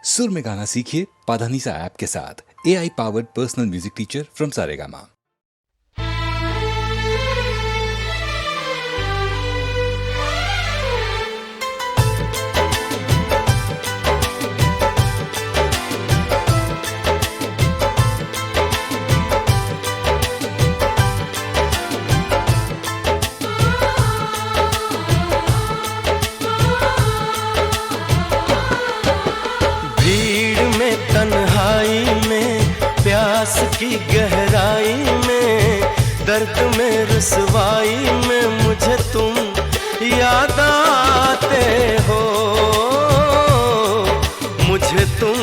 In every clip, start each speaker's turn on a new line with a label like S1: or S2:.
S1: सुर में गाना सीखिए पाधानीसा ऐप के साथ। AI powered personal music teacher from Saregama.
S2: तन्हाई में, प्यास की गहराई में, दर्द में रुसवाई में मुझे तुम याद आते हो, मुझे तुम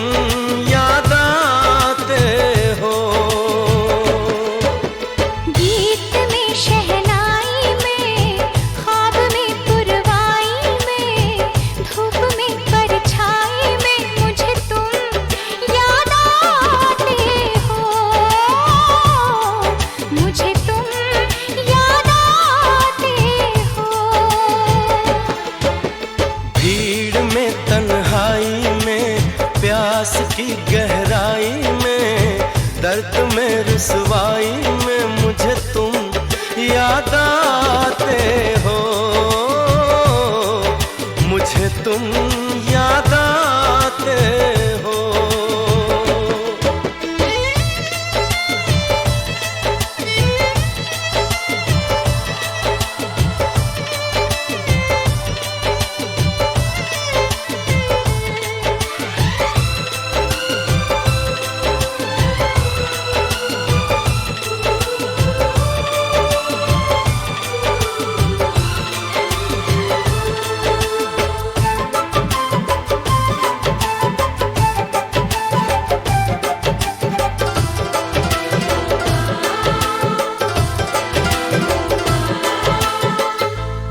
S2: याद आते हो।
S3: गीत में, शहनाई में, ख्वाब में, पुरवाई में, धूप में, परछाई में मुझे तुम याद आते हो, मुझे तुम याद आते हो।
S2: भीड़ में, तन्हाई में, प्यास की गहराई में, दर्द में रुसवाई में मुझे तुम याद आते हो, मुझे तुम याद आते हो।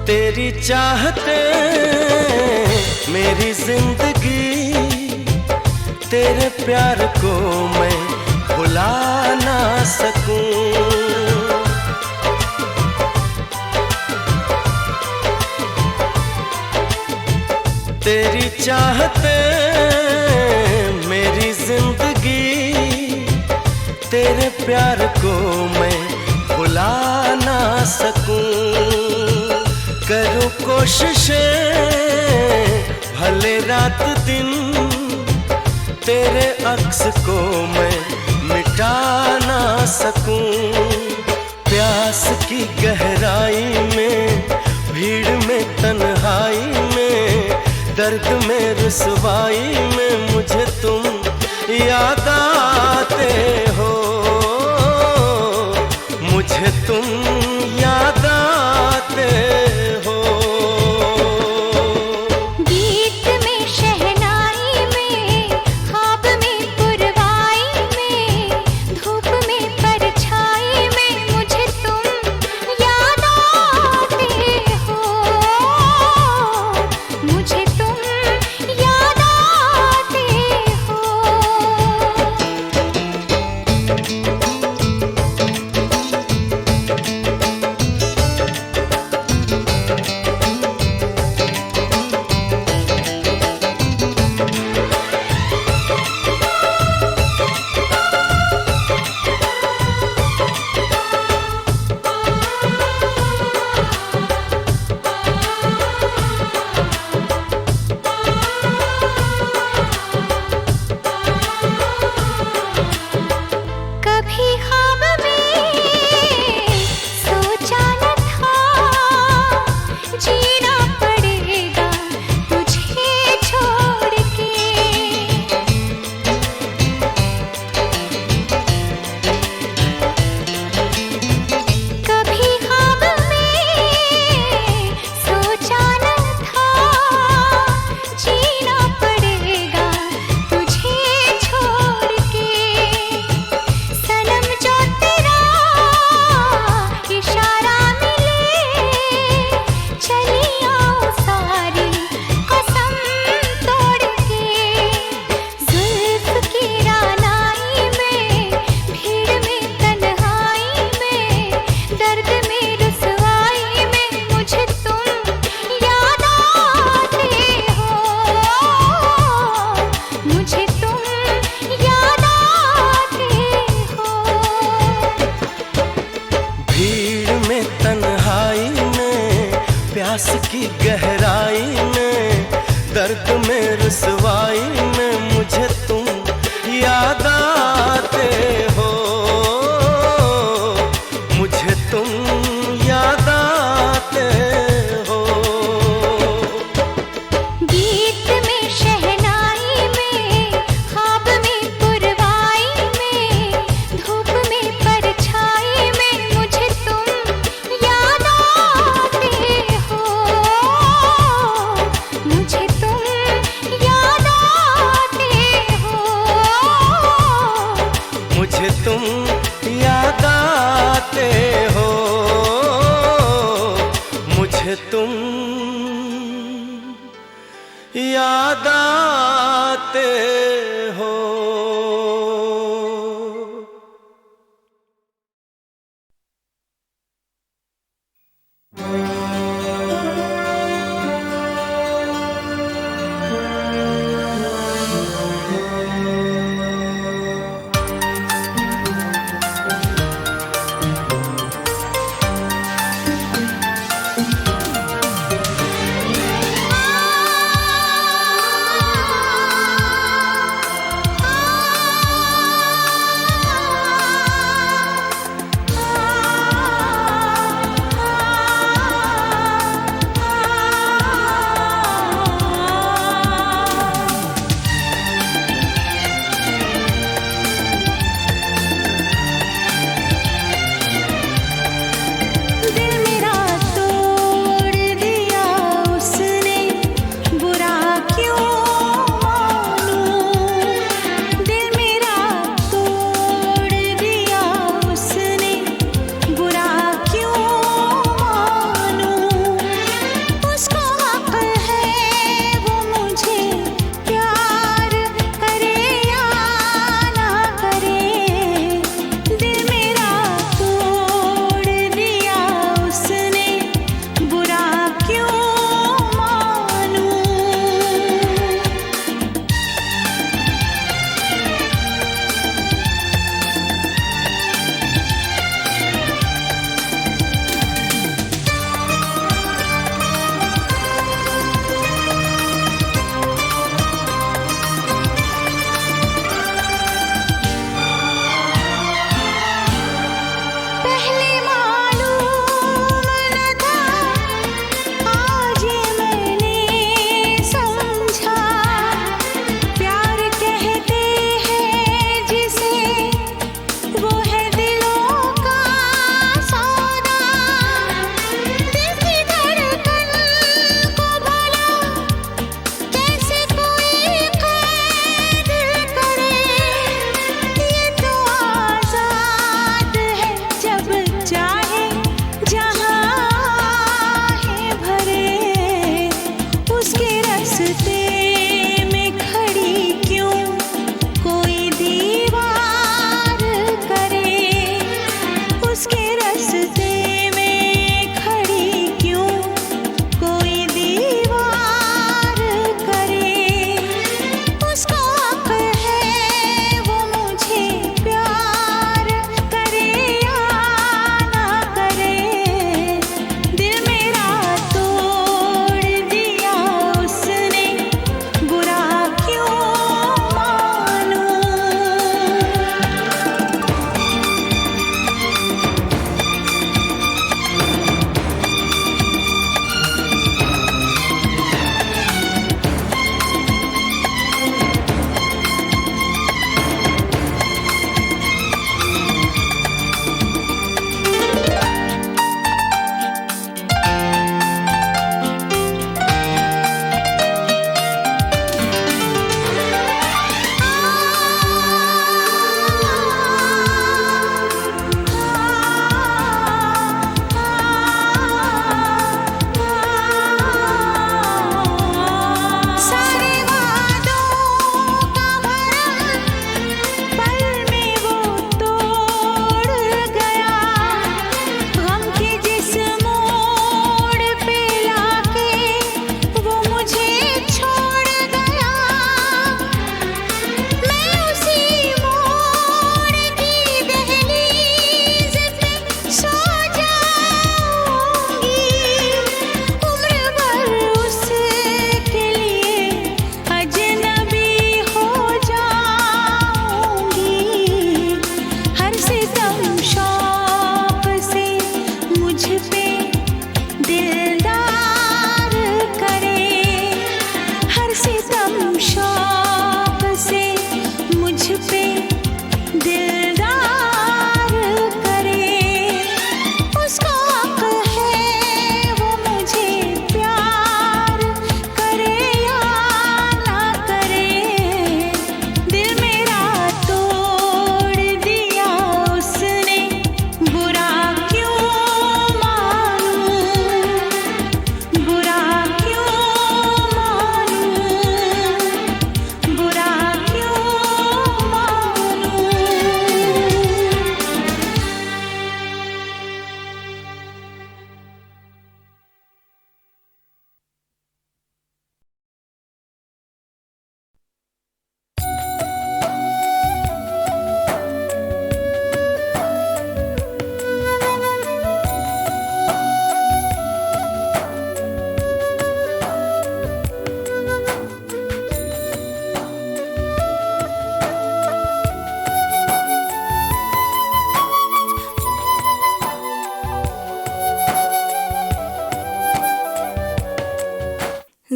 S2: तेरी चाहते मेरी जिंदगी, तेरे प्यार को मैं भुला ना सकूं। तेरी चाहते मेरी जिंदगी, तेरे प्यार को मैं भुला ना सकूं। करूं कोशिशें भले रात दिन, तेरे अक्स को मैं मिटा ना सकूं। प्यास की गहराई में, भीड़ में, तन्हाई में, दर्द में रुसवाई में मुझे तुम याद आते हो, मुझे तुम याद आते हो।
S3: गीत में, शहनाई में, ख्वाब में, पुरवाई में, धूप में, परछाई में मुझे तुम याद आते हो, मुझे तुम याद आते
S2: की गहराई में, दर्द में रुसवाई में मुझे तुम याद आते हो, मुझे तुम याद आते हो।
S3: गीत में शहनाई में, ख्वाब में पुरवाई में, धूप में परछाई में मुझे तुम याद आते हो।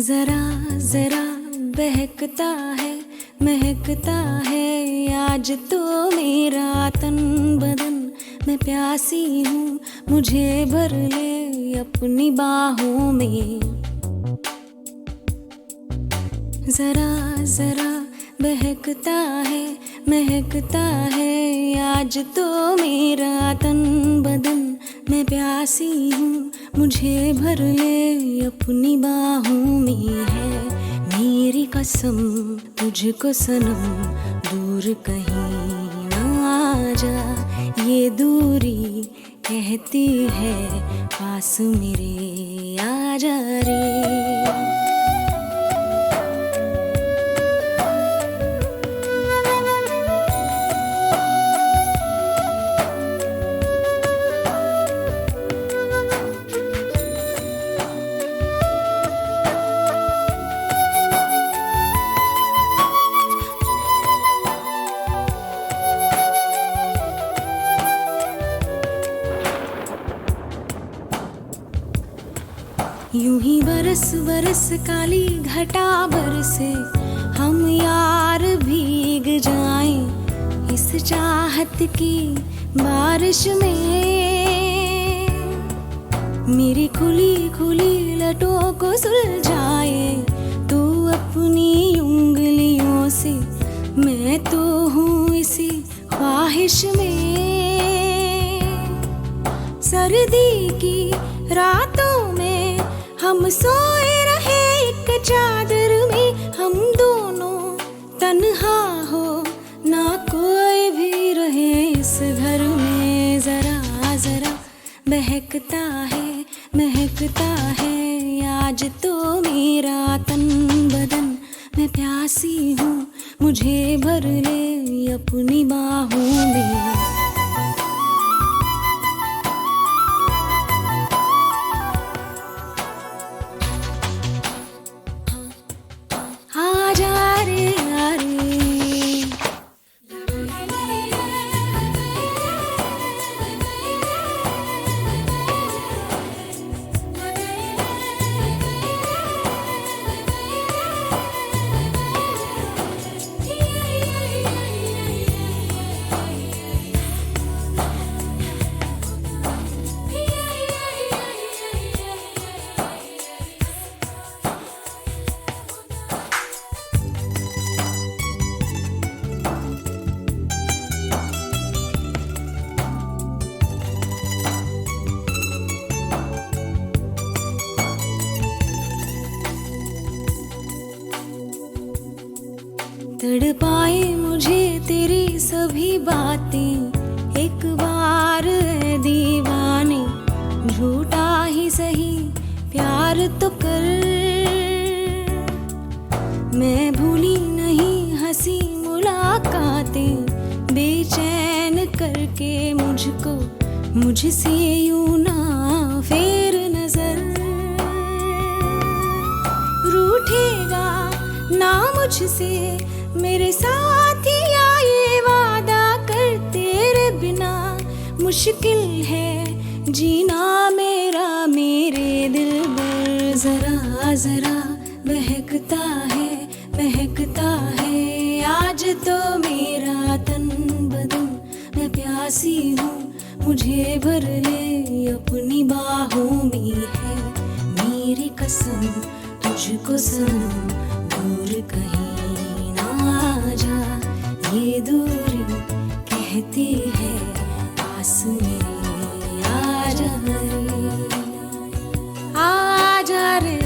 S3: जरा जरा बहकता है, महकता है आज तो मेरा तन बदन। मैं प्यासी हूँ, मुझे भर ले अपनी बाहों में। जरा जरा बहकता है, महकता है आज तो मेरा तन बदन। मैं प्यासी हूँ, मुझे भर ले अपनी बाहों में। है मेरी कसम तुझको सनम, दूर कहीं ना जा। ये दूरी कहती है पास मेरे आ जा रे। यूं ही बरस बरस काली घटा बरसे, हम यार भीग जाएं इस चाहत की बारिश में। मेरी खुली खुली लटों को सुलझाए तू अपनी उंगलियों से। मैं तो हूँ इसी ख्वाहिश में। सर्दी की रातों में हम सोए रहे एक चादर में। हम दोनों तन्हा हो ना कोई भी रहे इस घर में। जरा जरा बहकता है, महकता है आज तो मेरा तन बदन। मैं प्यासी हूँ, मुझे भर ले अपनी बाहों में। तड़पाए मुझे तेरी सभी बातें एक बार है दीवाने। झूठा ही सही प्यार तो कर। मैं भूली नहीं हंसी मुलाकातें, बेचैन करके मुझको मुझसे यूं ना फेर नजर। रूठेगा ना मुझसे मेरे साथिया, ये वादा कर तेरे बिना मुश्किल है जीना मेरा मेरे दिल पर। जरा जरा बहकता है, महकता है आज तो मेरा तन बदन। मैं प्यासी हूँ, मुझे भर ले अपनी बाहों में। है मेरी कसम तुझको सनम, दूर कहीं जा। ये दूरी कहती है पास मेरे आ जा रे। आ जा रे,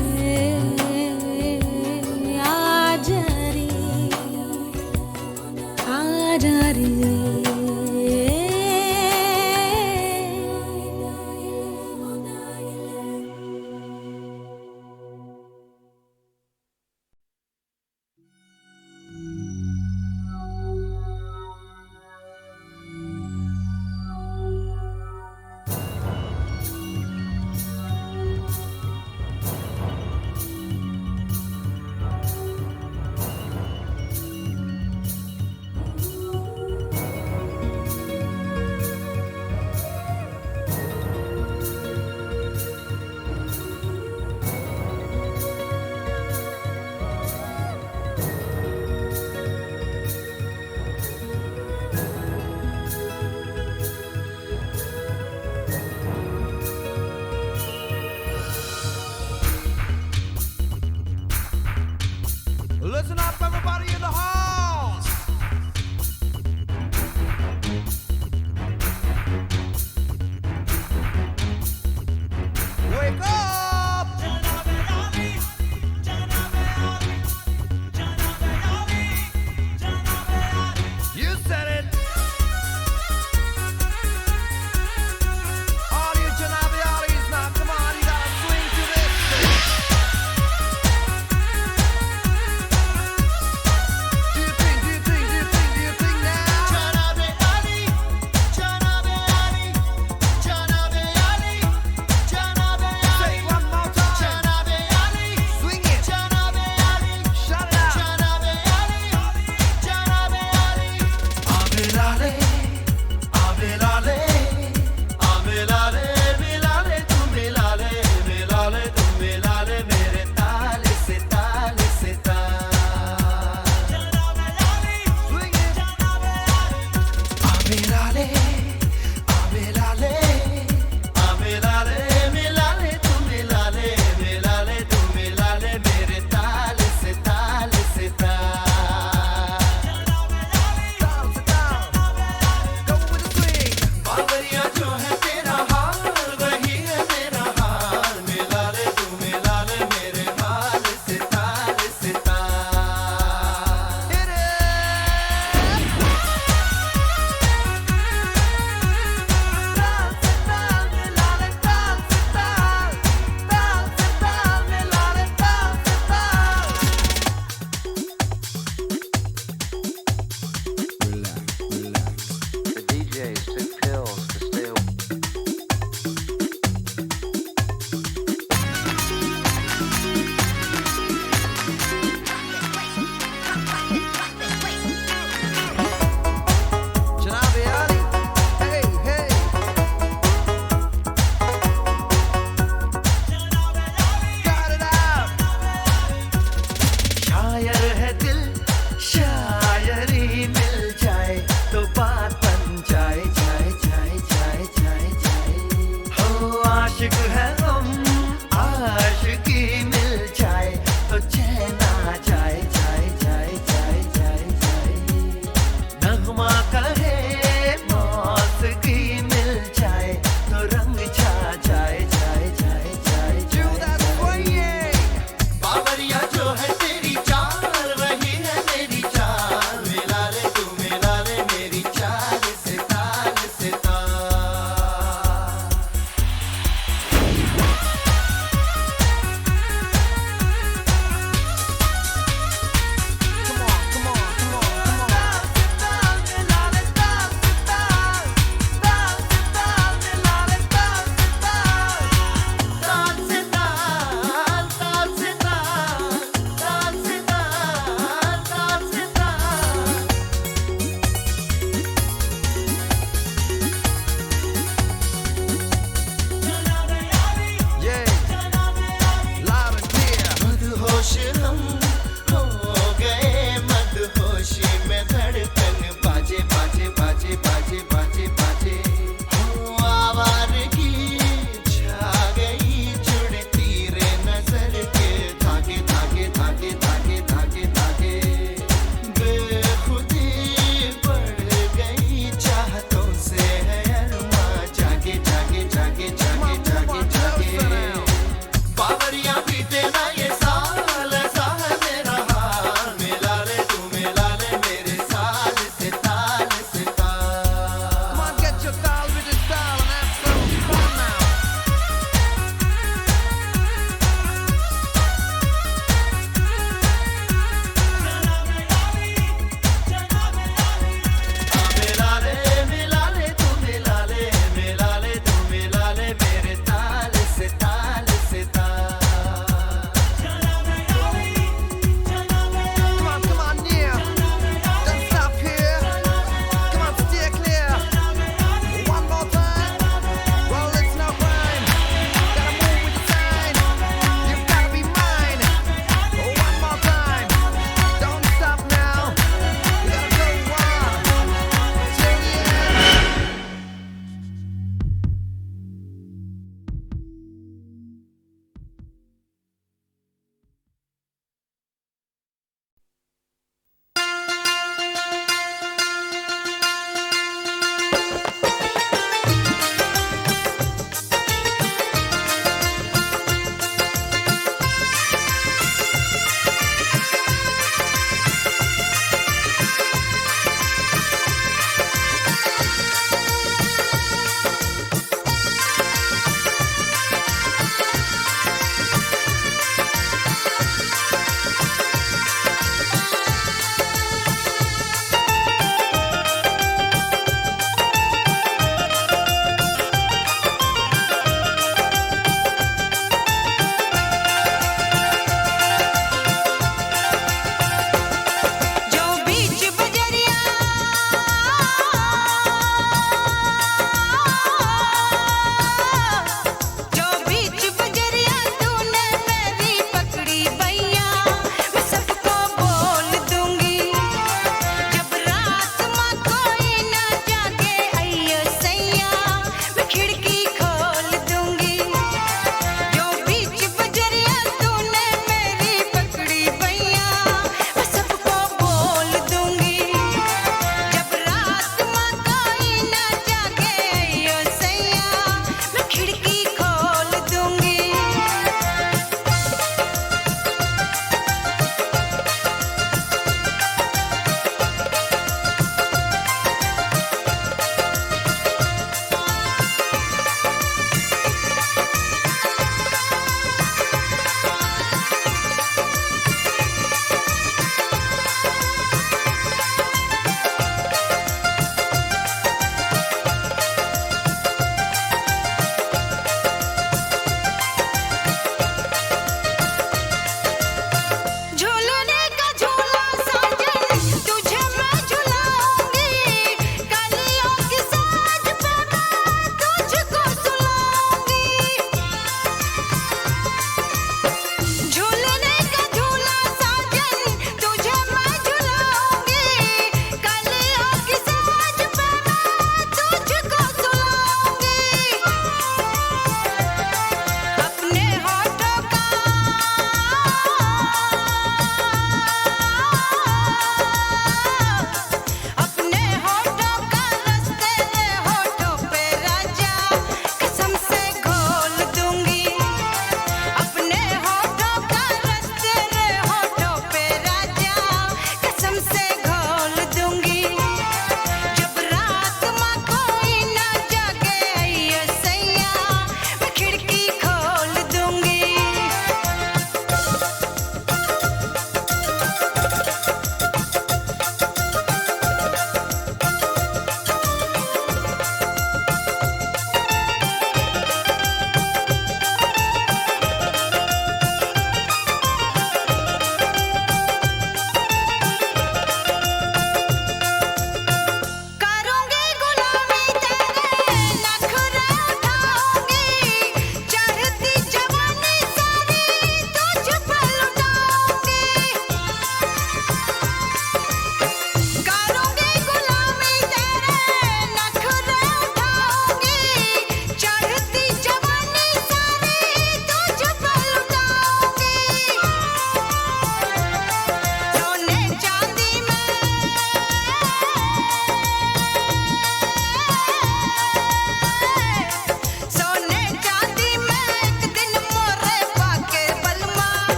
S3: आ जा रे, आ जा रे।